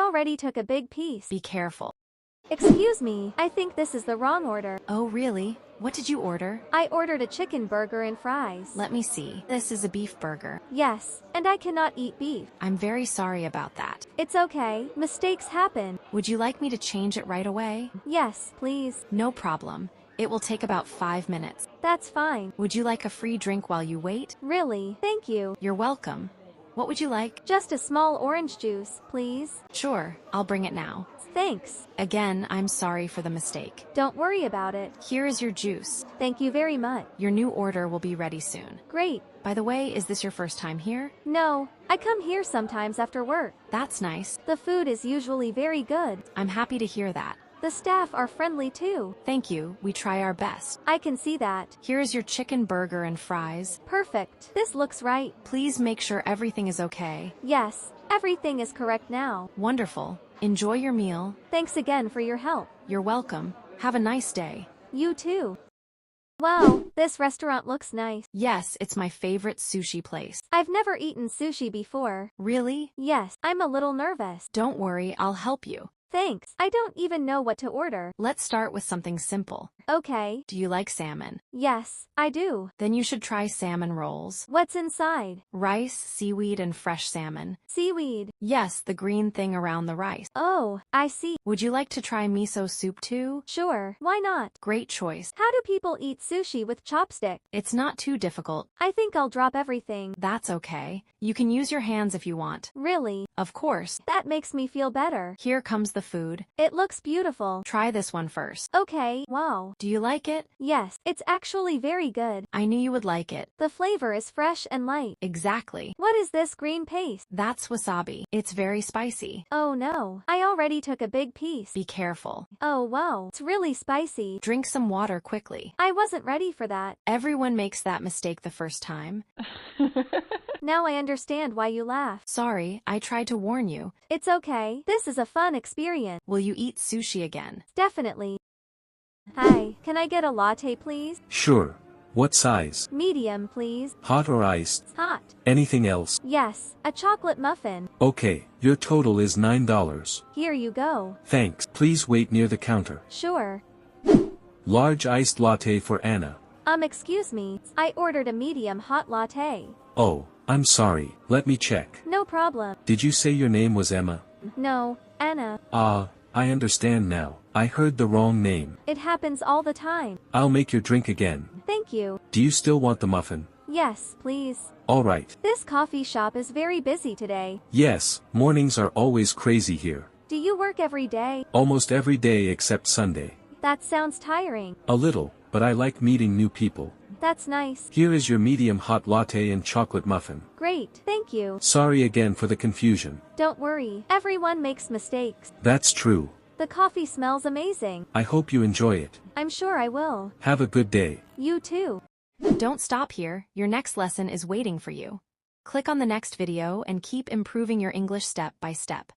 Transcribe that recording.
already took a big piece. Be careful. Excuse me, I think this is the wrong order. Oh, really? What did you order? I ordered a chicken burger and fries. Let me see. This is a beef burger. Yes, and I cannot eat beef. I'm very sorry about that. It's okay, mistakes happen. Would you like me to change it right away? Yes, please. No problem. It will take about 5 minutes. That's fine. Would you like a free drink while you wait? Really, thank you. You're welcome. What would you like? Just a small orange juice, please. Sure, I'll bring it now. Thanks. Again, I'm sorry for the mistake. Don't worry about it. Here is your juice. Thank you very much. Your new order will be ready soon. Great. By the way, is this your first time here? No, I come here sometimes after work. That's nice. The food is usually very good. I'm happy to hear that. The staff are friendly too. Thank you, we try our best. I can see that. Here is your chicken burger and fries. Perfect. This looks right. Please make sure everything is okay. Yes, everything is correct now. Wonderful. Enjoy your meal. Thanks again for your help. You're welcome. Have a nice day. You too. Wow, this restaurant looks nice. Yes, it's my favorite sushi place. I've never eaten sushi before. Really? Yes, I'm a little nervous. Don't worry, I'll help you. Thanks. I don't even know what to order. Let's start with something simple. Okay. Do you like salmon? Yes, I do. Then you should try salmon rolls. What's inside? Rice, seaweed, and fresh salmon. Seaweed. Yes, the green thing around the rice. Oh, I see. Would you like to try miso soup too? Sure, why not? Great choice. How do people eat sushi with chopsticks? It's not too difficult. I think I'll drop everything. That's okay. You can use your hands if you want. Really? Of course. That makes me feel better. Here comes the food. It looks beautiful. Try this one first. Okay, wow. Do you like it? Yes, it's actually very good. I knew you would like it. The flavor is fresh and light. Exactly. What is this green paste? That's wasabi. It's very spicy. Oh no, I already took a big piece. Be careful. Oh wow, it's really spicy. Drink some water quickly. I wasn't ready for that. Everyone makes that mistake the first time. Now I understand why you laugh. Sorry, I tried to warn you. It's okay. This is a fun experience. Will you eat sushi again? Definitely. Hi, can I get a latte please? Sure. What size? Medium please. Hot or iced? Hot. Anything else? Yes, a chocolate muffin. Okay, your total is $9. Here you go. Thanks. Please wait near the counter. Sure. Large iced latte for Anna. Excuse me. I ordered a medium hot latte. Oh, I'm sorry. Let me check. No problem. Did you say your name was Emma? No, Anna. I understand now. I heard the wrong name. It happens all the time. I'll make your drink again. Thank you. Do you still want the muffin? Yes, please. All right. This coffee shop is very busy today. Yes, mornings are always crazy here. Do you work every day? Almost every day except Sunday. That sounds tiring. A little, but I like meeting new people. That's nice. Here is your medium hot latte and chocolate muffin. Great, thank you. Sorry again for the confusion. Don't worry, everyone makes mistakes. That's true. The coffee smells amazing. I hope you enjoy it. I'm sure I will. Have a good day. You too. Don't stop here. Your next lesson is waiting for you. Click on the next video and keep improving your English step by step.